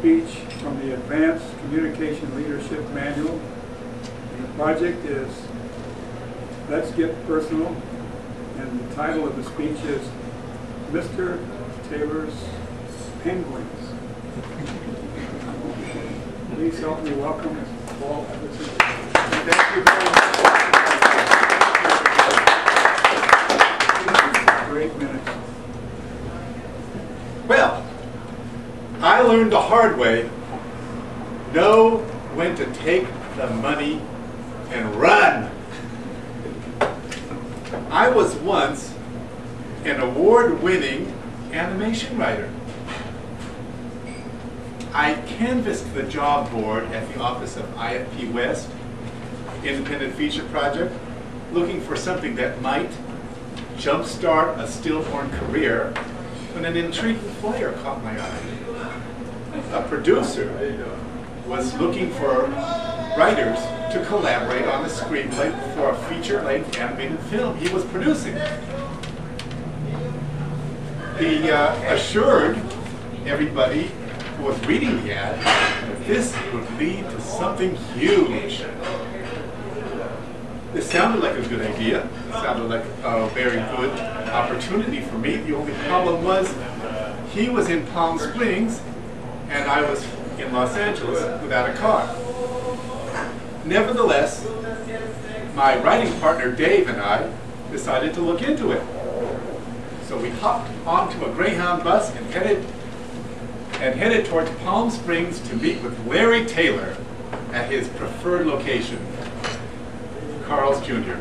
speech from the Advanced Communication Leadership Manual. And the project is Let's Get Personal. And the title of the speech is Mr. Taylor's Penguins. Please help me welcome Paul Abramson. Thank you very much. Great minutes. Well, I learned the hard way, know when to take the money and run. I was once an award-winning animation writer. I canvassed the job board at the office of IFP West, Independent Feature Project, looking for something that might jumpstart a stillborn career when an intriguing flyer caught my eye. A producer was looking for writers to collaborate on a screenplay for a feature-length animated film he was producing. He assured everybody who was reading the ad that this would lead to something huge. This sounded like a good idea. It sounded like a very good opportunity for me. The only problem was he was in Palm Springs and I was in Los Angeles without a car. Nevertheless, my writing partner Dave and I decided to look into it. So we hopped onto a Greyhound bus and headed towards Palm Springs to meet with Larry Taylor at his preferred location, Carl's Jr.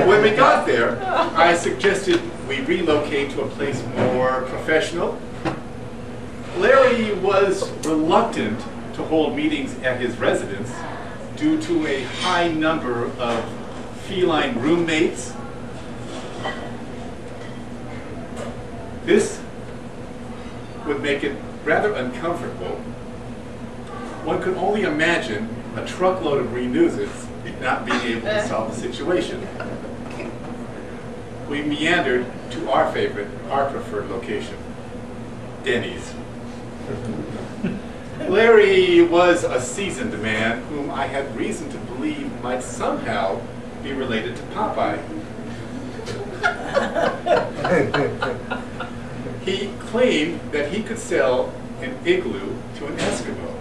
When we got there, I suggested we relocate to a place more professional. Larry was reluctant to hold meetings at his residence due to a high number of feline roommates. This would make it rather uncomfortable. One could only imagine a truckload of renews not being able to solve the situation. We meandered to our preferred location, Denny's. Larry was a seasoned man whom I had reason to believe might somehow be related to Popeye. He claimed that he could sell an igloo to an Eskimo,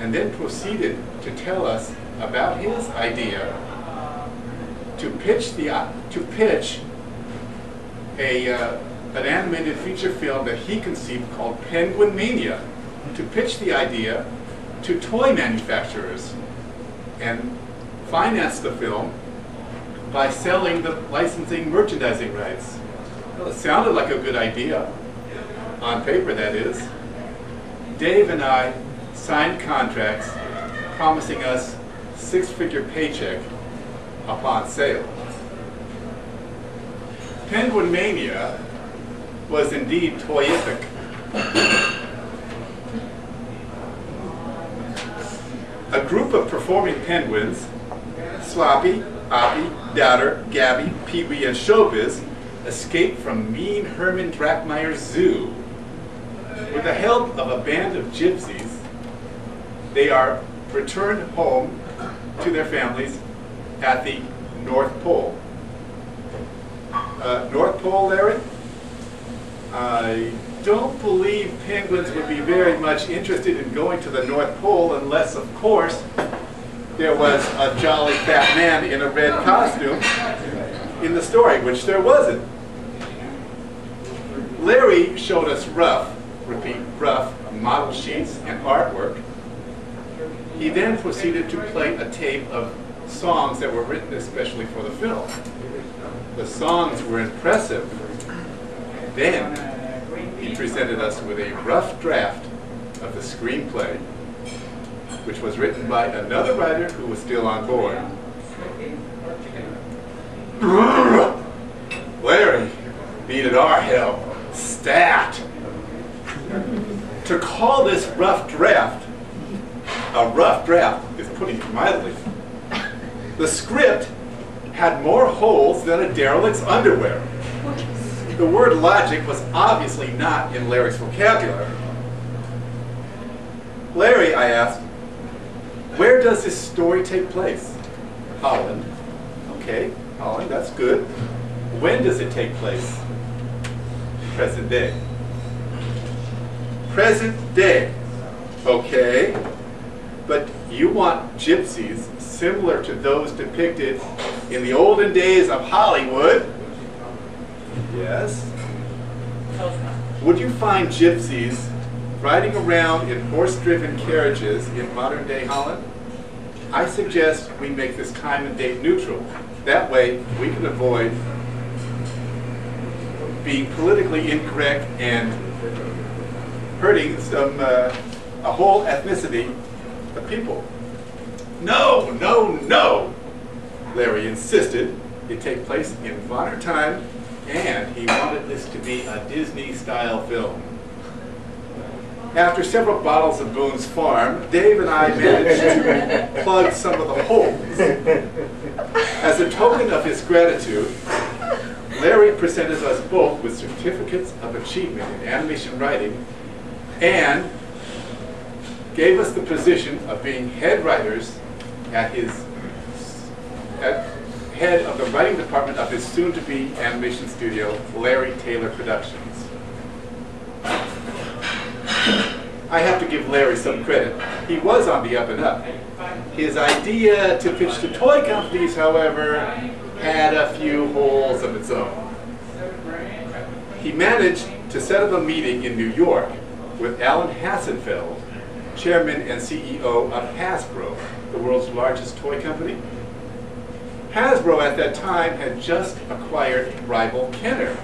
and then proceeded to tell us about his idea to pitch an animated feature film that he conceived called Penguin Mania, to pitch the idea to toy manufacturers and finance the film by selling the licensing merchandising rights. Well, it sounded like a good idea, on paper that is. Dave and I signed contracts promising us six-figure paycheck upon sale. Penguin Mania was indeed toyific. A group of performing penguins, Sloppy, Oppie, Doubter, Gabby, Pee-wee, and Showbiz, escaped from mean Herman Drackmeyer's zoo. With the help of a band of gypsies, they are returned home to their families at the North Pole. North Pole, Larry? I don't believe penguins would be very much interested in going to the North Pole unless, of course, there was a jolly fat man in a red costume in the story, which there wasn't. Larry showed us rough, repeat, rough model sheets and artwork. He then proceeded to play a tape of songs that were written especially for the film. The songs were impressive. Then he presented us with a rough draft of the screenplay, which was written by another writer who was still on board. Larry needed our help. Stat! To call this rough draft a rough draft is putting it mildly. The script had more holes than a derelict's underwear. The word logic was obviously not in Larry's vocabulary. I asked, where does this story take place? Holland. Okay, Holland, that's good. When does it take place? Present day. Present day. Okay, but you want gypsies similar to those depicted in the olden days of Hollywood. Yes. Would you find gypsies riding around in horse-driven carriages in modern-day Holland? I suggest we make this time and date neutral. That way, we can avoid being politically incorrect and hurting a whole ethnicity of people. No, no, no! Larry insisted it take place in modern time, and he wanted this to be a Disney-style film. After several bottles of Boone's Farm, Dave and I managed to plug some of the holes. As a token of his gratitude, Larry presented us both with certificates of achievement in animation writing and gave us the position of being head writers at head of the writing department of his soon-to-be animation studio, Larry Taylor Productions. I have to give Larry some credit. He was on the up and up. His idea to pitch to toy companies, however, had a few holes of its own. He managed to set up a meeting in New York with Alan Hassenfeld, chairman and CEO of Hasbro, the world's largest toy company. Hasbro at that time had just acquired rival Kenner,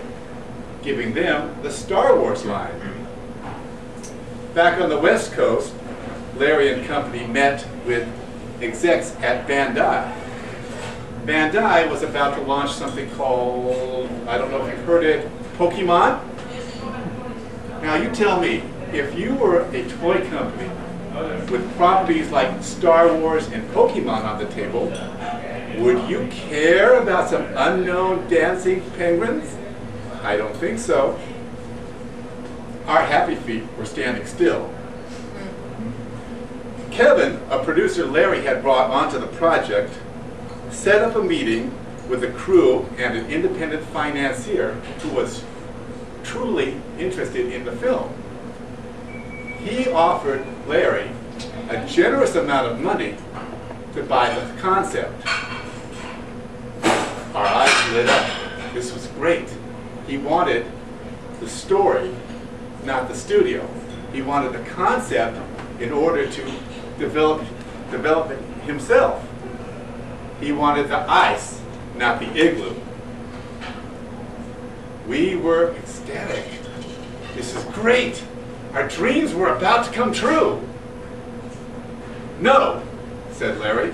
giving them the Star Wars line. Back on the West Coast, Larry and company met with execs at Bandai. Bandai was about to launch something called, I don't know if you've heard it, Pokemon? Now you tell me, if you were a toy company with properties like Star Wars and Pokemon on the table, would you care about some unknown dancing penguins? I don't think so. Our happy feet were standing still. Kevin, a producer Larry had brought onto the project, set up a meeting with a crew and an independent financier who was truly interested in the film. He offered Larry a generous amount of money to buy the concept. Our eyes lit up. This was great. He wanted the story, not the studio. He wanted the concept in order to develop it himself. He wanted the ice, not the igloo. We were ecstatic. This is great. Our dreams were about to come true. No, said Larry.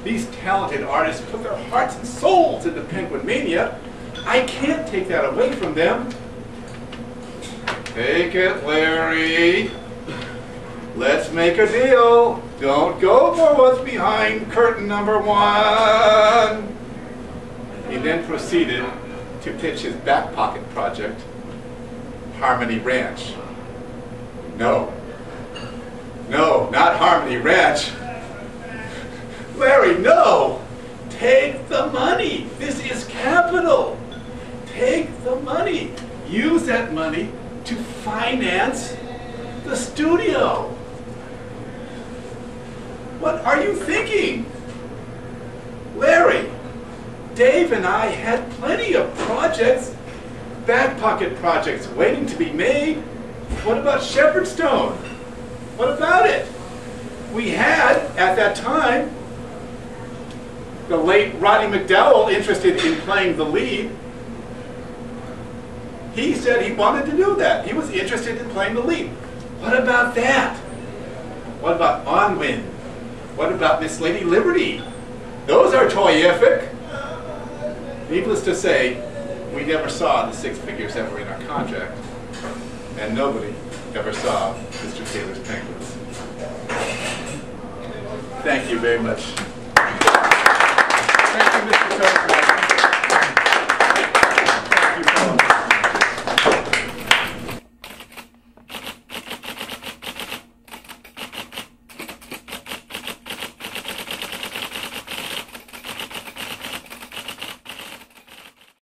These talented artists put their hearts and souls into Penguin Mania. I can't take that away from them. Take it, Larry. Let's make a deal. Don't go for what's behind curtain number 1. He then proceeded to pitch his back pocket project, Harmony Ranch. No. No, not Harmony Ranch. Larry, no! Take the money. This is capital. Take the money. Use that money to finance the studio. What are you thinking? Larry, Dave and I had plenty of projects, back pocket projects waiting to be made. What about Shepherdstone? What about it? We had, at that time, the late Roddy McDowell interested in playing the lead. He said he wanted to do that. He was interested in playing the lead. What about that? What about Onwind? What about Miss Lady Liberty? Those are toyific. Needless to say, we never saw the 6 figures that were in our contract, and nobody ever saw Mr. Taylor's Penguins. Thank you very much.